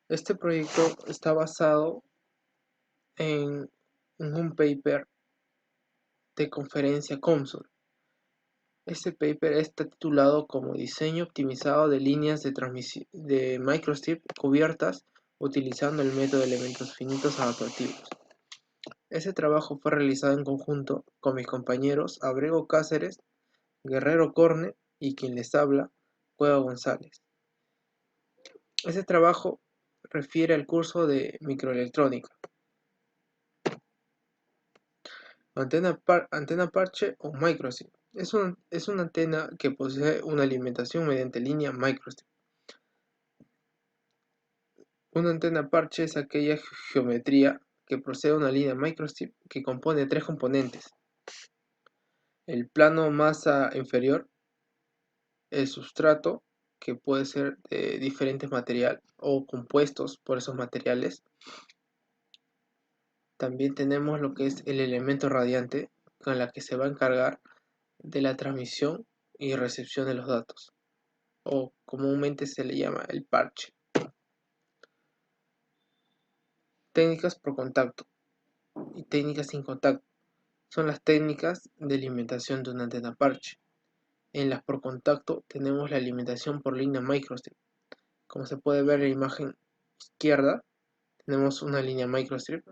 Este proyecto está basado en un paper de conferencia COMSOL. Este paper está titulado como Diseño optimizado de líneas de microstrip cubiertas utilizando el método de elementos finitos adaptativos. Este trabajo fue realizado en conjunto con mis compañeros Abrego Cáceres, Guerrero Corne y quien les habla, Cueva González. Este trabajo refiere al curso de microelectrónica. Antena parche o microstrip. Es una antena que posee una alimentación mediante línea microstrip. Una antena parche es aquella geometría que procede de una línea microstrip que compone tres componentes: el plano masa inferior, el sustrato, que puede ser de diferentes materiales o compuestos por esos materiales. También tenemos lo que es el elemento radiante, con la que se va a encargar de la transmisión y recepción de los datos, o comúnmente se le llama el parche. Técnicas por contacto y técnicas sin contacto son las técnicas de alimentación de una antena parche. En las por contacto tenemos la alimentación por línea microstrip. Como se puede ver en la imagen izquierda, tenemos una línea microstrip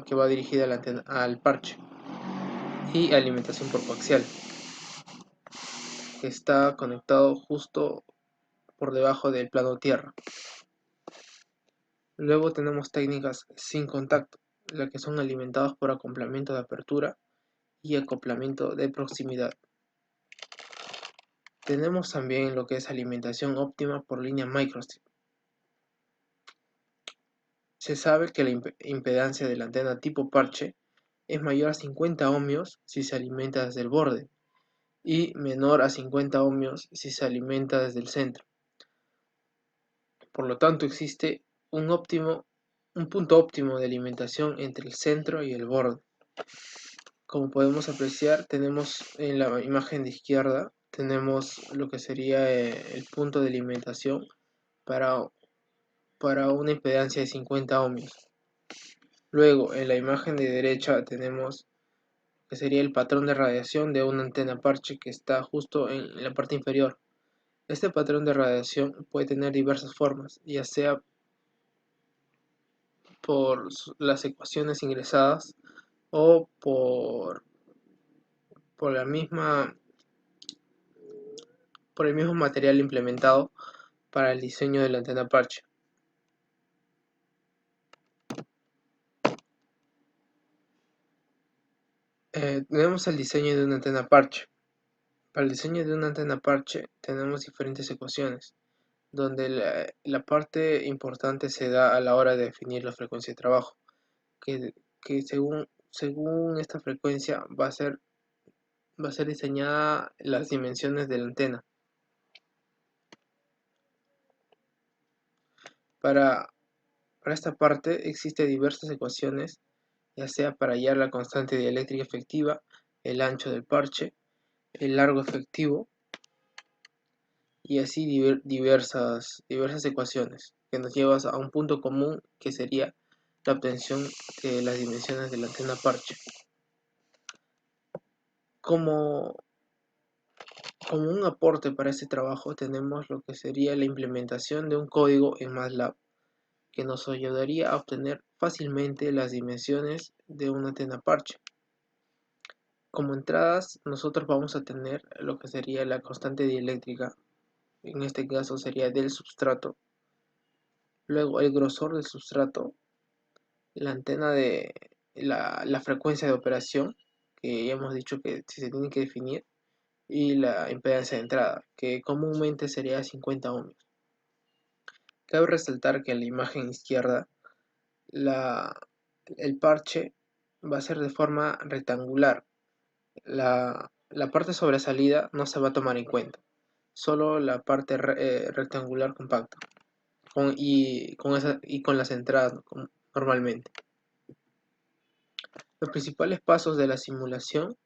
que va dirigida al parche, y alimentación por coaxial, que está conectado justo por debajo del plano tierra. Luego tenemos técnicas sin contacto, las que son alimentadas por acoplamiento de apertura y acoplamiento de proximidad. Tenemos también lo que es alimentación óptima por línea microstrip. Se sabe que la impedancia de la antena tipo parche es mayor a 50 ohmios si se alimenta desde el borde y menor a 50 ohmios si se alimenta desde el centro. Por lo tanto, existe un punto óptimo de alimentación entre el centro y el borde. Como podemos apreciar, tenemos en la imagen de izquierda, tenemos lo que sería el punto de alimentación para, para una impedancia de 50 ohmios. Luego, en la imagen de derecha tenemos que sería el patrón de radiación de una antena parche que está justo en la parte inferior. Este patrón de radiación puede tener diversas formas, ya sea por las ecuaciones ingresadas o por la misma por el mismo material implementado para el diseño de la antena parche. Tenemos el diseño de una antena parche. Para el diseño de una antena parche tenemos diferentes ecuaciones, donde la parte importante se da a la hora de definir la frecuencia de trabajo, que según esta frecuencia va a ser diseñada las dimensiones de la antena. Para esta parte existen diversas ecuaciones, ya sea para hallar la constante dieléctrica efectiva, el ancho del parche, el largo efectivo, y así diversas ecuaciones que nos llevan a un punto común, que sería la obtención de las dimensiones de la antena parche. Como un aporte para este trabajo tenemos lo que sería la implementación de un código en MATLAB, que nos ayudaría a obtener fácilmente las dimensiones de una antena parche. Como entradas, nosotros vamos a tener lo que sería la constante dieléctrica, en este caso sería del substrato, luego el grosor del substrato, la antena de la frecuencia de operación, que ya hemos dicho que se tiene que definir, y la impedancia de entrada, que comúnmente sería 50 ohmios. Cabe resaltar que en la imagen izquierda el parche va a ser de forma rectangular. La parte sobresalida no se va a tomar en cuenta, solo la parte rectangular compacta, y con las entradas normalmente. Los principales pasos de la simulación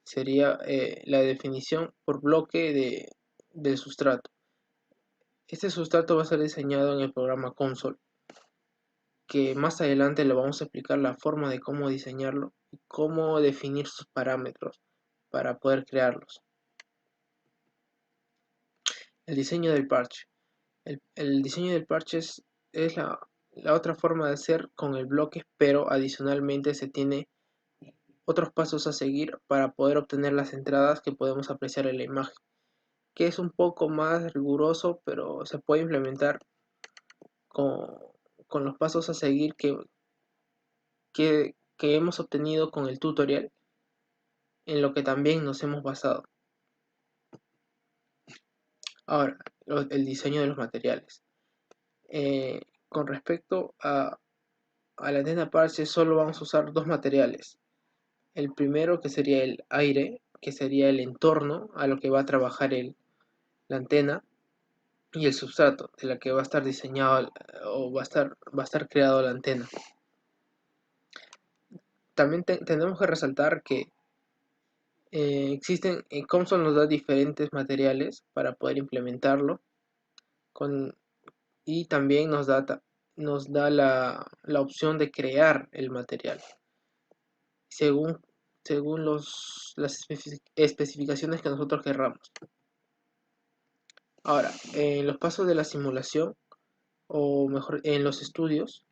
sería la definición por bloque del sustrato. Este sustrato va a ser diseñado en el programa COMSOL, que más adelante le vamos a explicar la forma de cómo diseñarlo y cómo definir sus parámetros para poder crearlos. El diseño del parche. El diseño del parche es la otra forma de hacer con el bloque, pero adicionalmente se tiene otros pasos a seguir para poder obtener las entradas que podemos apreciar en la imagen, que es un poco más riguroso, pero se puede implementar con, con los pasos a seguir que hemos obtenido con el tutorial, en lo que también nos hemos basado. Ahora, el diseño de los materiales. Con respecto a la antena parche, solo vamos a usar dos materiales. El primero, que sería el aire, que sería el entorno a lo que va a trabajar la antena, y el substrato de la que va a estar diseñado o va a estar creado la antena. También tenemos que resaltar que COMSOL nos da diferentes materiales para poder implementarlo y también nos da la opción de crear el material según, según las especificaciones que nosotros querramos. Ahora, en los pasos de la simulación, o mejor, en los estudios,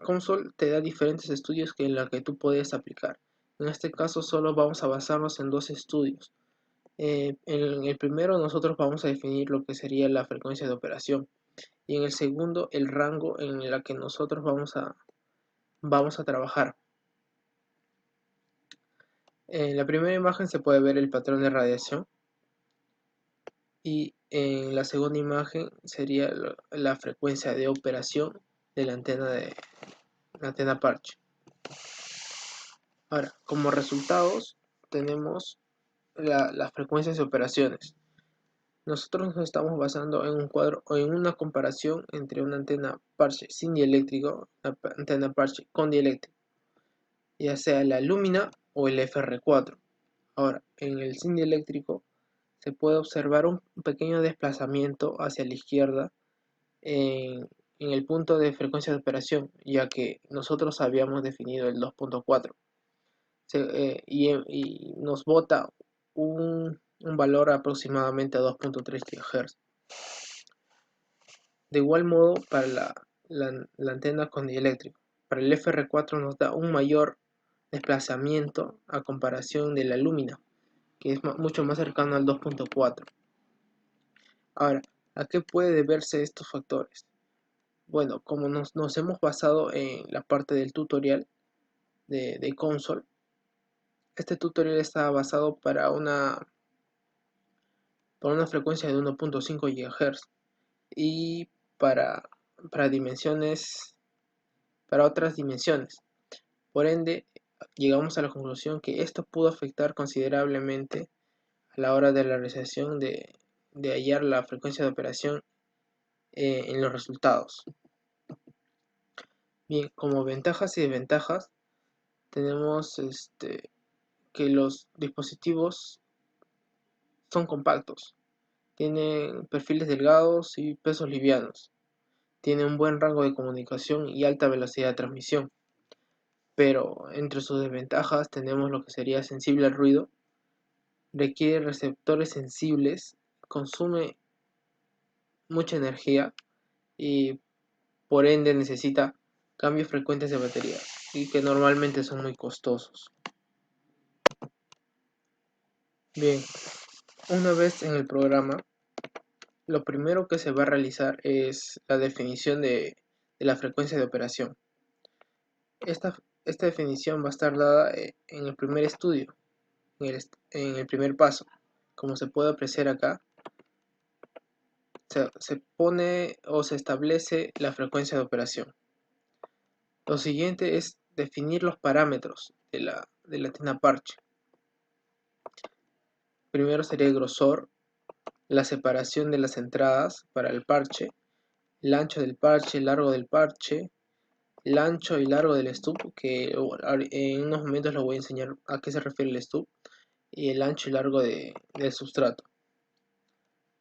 COMSOL te da diferentes estudios en los que tú puedes aplicar. En este caso solo vamos a basarnos en dos estudios. En el primero nosotros vamos a definir lo que sería la frecuencia de operación y en el segundo el rango en el que nosotros vamos a trabajar. En la primera imagen se puede ver el patrón de radiación y en la segunda imagen sería la frecuencia de operación de la antena parche. Ahora, como resultados tenemos las frecuencias de operaciones. Nosotros nos estamos basando en un cuadro o en una comparación entre una antena parche sin dieléctrico, una antena parche con dieléctrico, ya sea la Lumina o el FR4. Ahora, en el sin dieléctrico se puede observar un pequeño desplazamiento hacia la izquierda en el punto de frecuencia de operación, ya que nosotros habíamos definido el 2.4 y nos bota un valor aproximadamente a 2.3 GHz. De igual modo para la antena con dieléctrico. Para el FR4 nos da un mayor desplazamiento a comparación de la Lumina, que es mucho más cercano al 2.4. Ahora, ¿a qué puede deberse estos factores? Bueno, como nos hemos basado en la parte del tutorial de COMSOL, este tutorial está basado para una frecuencia de 1.5 GHz y para, para dimensiones, para otras dimensiones. Por ende, llegamos a la conclusión que esto pudo afectar considerablemente a la hora de la realización de hallar la frecuencia de operación en los resultados. Bien, como ventajas y desventajas, tenemos que los dispositivos son compactos, tienen perfiles delgados y pesos livianos, tienen un buen rango de comunicación y alta velocidad de transmisión. Pero entre sus desventajas tenemos lo que sería sensible al ruido, requiere receptores sensibles, consume mucha energía y por ende necesita cambios frecuentes de batería y que normalmente son muy costosos. Bien, una vez en el programa, lo primero que se va a realizar es la definición de la frecuencia de operación. Esta definición va a estar dada en el primer estudio, en el primer paso. Como se puede apreciar acá, se pone o se establece la frecuencia de operación. Lo siguiente es definir los parámetros de la antena parche. Primero sería el grosor, la separación de las entradas para el parche, el ancho del parche, el largo del parche, el ancho y largo del stub, que en unos momentos les voy a enseñar a qué se refiere el stub, y el ancho y largo del sustrato.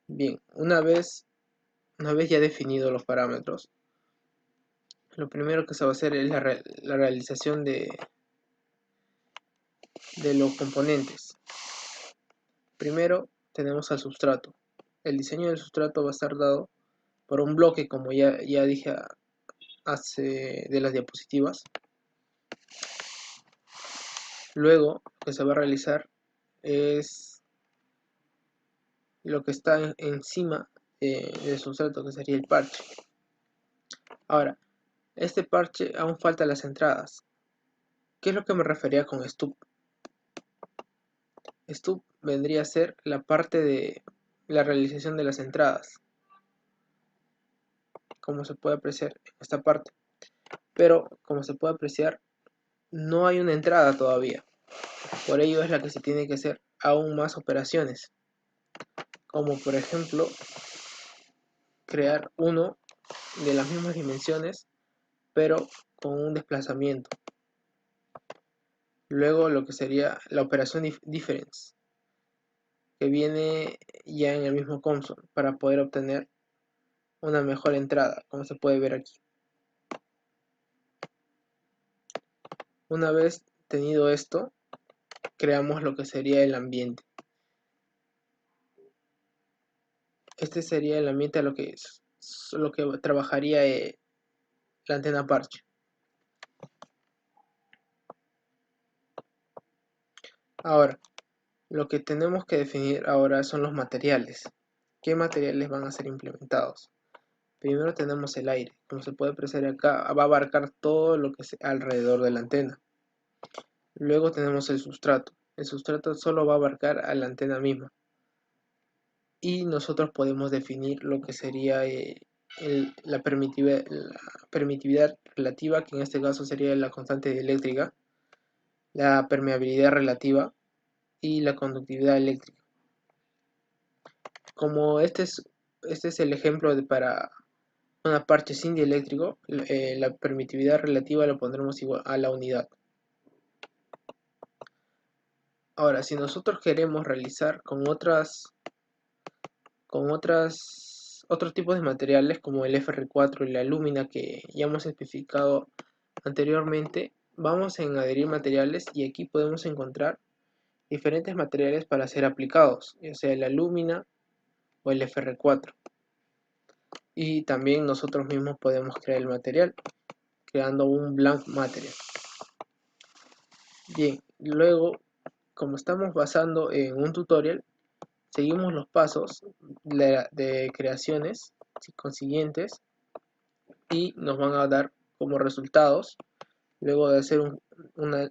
Bien, una vez ya definidos los parámetros, lo primero que se va a hacer es la realización de los componentes. Primero tenemos al sustrato. El diseño del sustrato va a estar dado por un bloque, como ya dije hace de las diapositivas. Luego lo que se va a realizar es lo que está encima del sustrato, que sería el parche. Ahora, este parche aún falta las entradas. ¿Qué es lo que me refería con stup? Stup vendría a ser la parte de la realización de las entradas, como se puede apreciar en esta parte. Pero, como se puede apreciar, no hay una entrada todavía. Por ello es la que se tiene que hacer aún más operaciones, como por ejemplo crear uno de las mismas dimensiones pero con un desplazamiento. Luego lo que sería la operación difference, que viene ya en el mismo console para poder obtener una mejor entrada, como se puede ver aquí. Una vez tenido esto, creamos lo que sería el ambiente. Este sería el ambiente a lo que trabajaría la antena parche. Ahora, lo que tenemos que definir ahora son los materiales. ¿Qué materiales van a ser implementados? Primero tenemos el aire. Como se puede apreciar acá, va a abarcar todo lo que es alrededor de la antena. Luego tenemos el sustrato. El sustrato solo va a abarcar a la antena misma. Y nosotros podemos definir lo que sería la permitividad relativa, que en este caso sería la constante eléctrica, la permeabilidad relativa y la conductividad eléctrica. Como este es el ejemplo para una parche sin dieléctrico, la permitividad relativa la pondremos igual a la unidad. Ahora, si nosotros queremos realizar con otros tipos de materiales como el FR4 y la alúmina que ya hemos especificado anteriormente, vamos a añadir materiales y aquí podemos encontrar diferentes materiales para ser aplicados, ya sea la alúmina o el FR4. Y también nosotros mismos podemos crear el material creando un blank material. Bien, luego, como estamos basando en un tutorial, seguimos los pasos de creaciones consiguientes y nos van a dar como resultados, luego de hacer un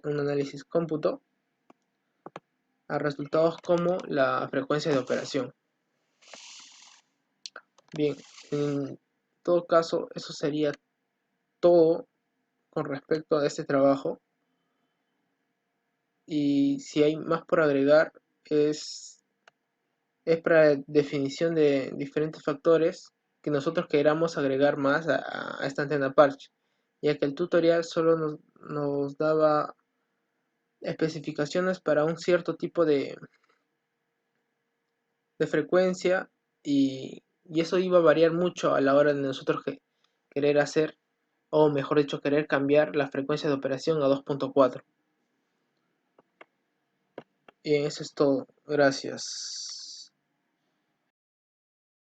análisis cómputo, a resultados como la frecuencia de operación. Bien, en todo caso, eso sería todo con respecto a este trabajo. Y si hay más por agregar, es para definición de diferentes factores que nosotros queramos agregar más a esta antena parche, ya que el tutorial solo nos daba especificaciones para un cierto tipo de frecuencia y eso iba a variar mucho a la hora de nosotros querer hacer, o mejor dicho, querer cambiar la frecuencia de operación a 2.4. Y eso es todo. Gracias.